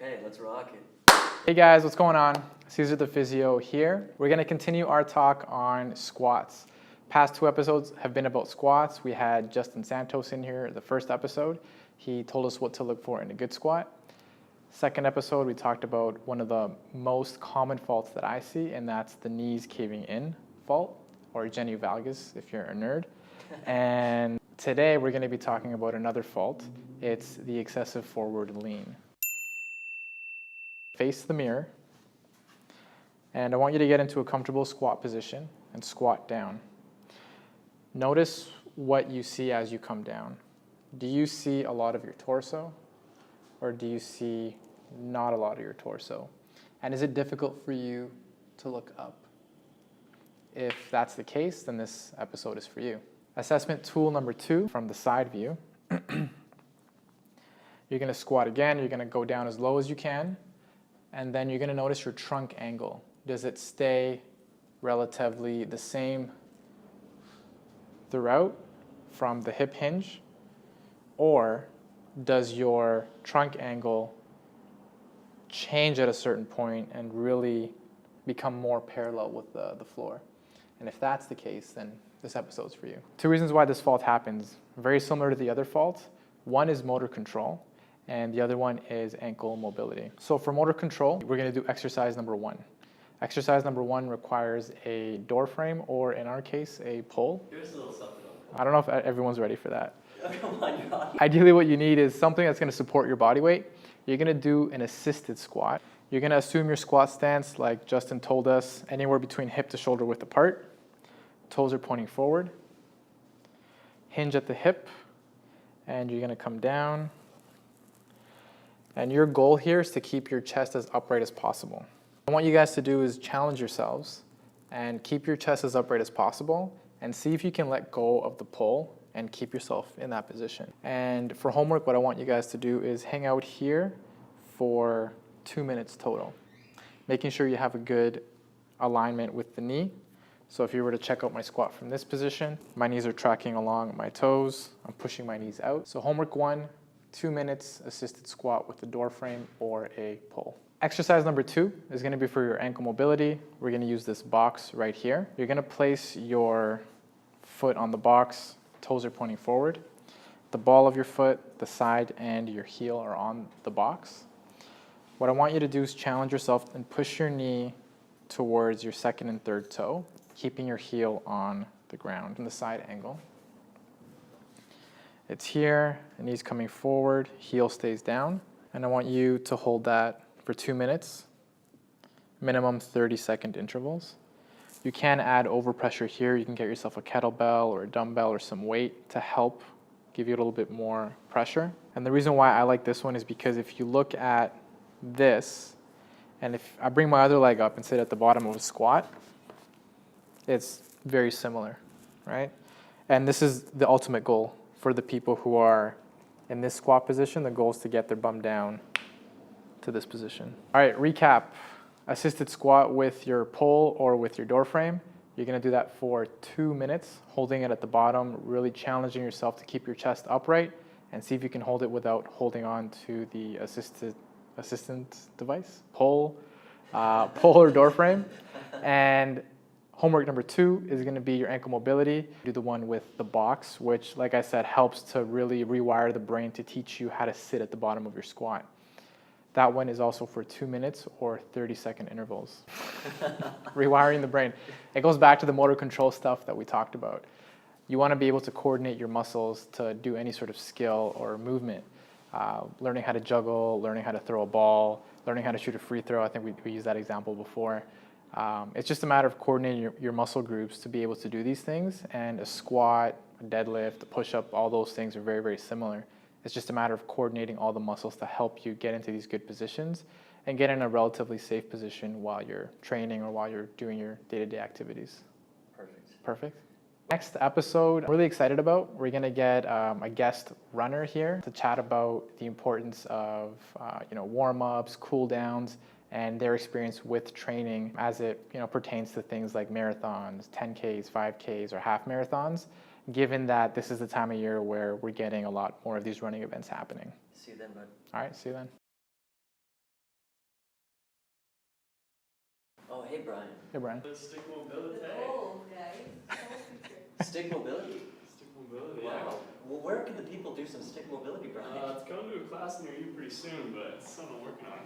Okay, let's rock it. Hey guys, what's going on? Caesar the Physio here. We're gonna continue our talk on squats. Past two episodes have been about squats. We had Justin Santos in here, the first episode. He told us what to look for in a good squat. Second episode, we talked about one of the most common faults that I see, and that's the knees caving in fault, or genu valgus if you're a nerd. And today we're gonna be talking about another fault. It's the excessive forward lean. Face the mirror, and I want you to get into a comfortable squat position and squat down. Notice what you see as you come down. Do you see a lot of your torso, or do you see not a lot of your torso? And is it difficult for you to look up? If that's the case, then this episode is for you. Assessment tool number 2 from the side view. You're gonna squat again, you're gonna go down as low as you can, and then you're gonna notice your trunk angle. Does it stay relatively the same throughout from the hip hinge, or does your trunk angle change at a certain point and really become more parallel with the floor? And if that's the case, then this episode's for you. 2 reasons why this fault happens, very similar to the other fault. One is motor control, and the other one is ankle mobility. So for motor control, we're gonna do exercise number 1. Exercise number 1 requires a door frame, or in our case, a pole. Here's a little something. I don't know if everyone's ready for that. Come on, you're on. Ideally, what you need is something that's gonna support your body weight. You're gonna do an assisted squat. You're gonna assume your squat stance, like Justin told us, anywhere between hip to shoulder width apart. Toes are pointing forward. Hinge at the hip, and you're gonna come down. And your goal here is to keep your chest as upright as possible. What I want you guys to do is challenge yourselves and keep your chest as upright as possible and see if you can let go of the pole and keep yourself in that position. And for homework, what I want you guys to do is hang out here for 2 minutes total, making sure you have a good alignment with the knee. So if you were to check out my squat from this position, my knees are tracking along my toes. I'm pushing my knees out. So homework 1, 2 minutes assisted squat with a door frame or a pole. Exercise number 2 is gonna be for your ankle mobility. We're gonna use this box right here. You're gonna place your foot on the box, toes are pointing forward. The ball of your foot, the side, and your heel are on the box. What I want you to do is challenge yourself and push your knee towards your second and third toe, keeping your heel on the ground in the side angle. It's here, the knee's coming forward, heel stays down, and I want you to hold that for 2 minutes, minimum 30-second intervals. You can add overpressure here. You can get yourself a kettlebell or a dumbbell or some weight to help give you a little bit more pressure. And the reason why I like this one is because if you look at this, and if I bring my other leg up and sit at the bottom of a squat, it's very similar, right? And this is the ultimate goal for the people who are in this squat position. The goal is to get their bum down to this position. All right, recap. Assisted squat with your pole or with your door frame. You're gonna do that for 2 minutes, holding it at the bottom, really challenging yourself to keep your chest upright and see if you can hold it without holding on to the assistant device, pole or door frame. And homework number 2 is gonna be your ankle mobility. Do the one with the box, which, like I said, helps to really rewire the brain to teach you how to sit at the bottom of your squat. That one is also for 2 minutes or 30-second intervals. Rewiring the brain. It goes back to the motor control stuff that we talked about. You wanna be able to coordinate your muscles to do any sort of skill or movement. Learning how to juggle, learning how to throw a ball, learning how to shoot a free throw. I think we used that example before. It's just a matter of coordinating your muscle groups to be able to do these things, and a squat, a deadlift, a push-up, all those things are very, very similar. It's just a matter of coordinating all the muscles to help you get into these good positions and get in a relatively safe position while you're training or while you're doing your day-to-day activities. Perfect. Next episode, I'm really excited about. We're gonna get a guest runner here to chat about the importance of warm-ups, cool-downs, and their experience with training as it pertains to things like marathons, 10Ks, 5Ks, or half marathons, given that this is the time of year where we're getting a lot more of these running events happening. See you then, bud. All right, see you then. hey Brian. Hey, Brian. The stick mobility. Oh, guys. Stick mobility. Stick mobility, Wow. Well, where can the people do some stick mobility, Brian? It's coming to a class near you pretty soon, but it's something I'm working on.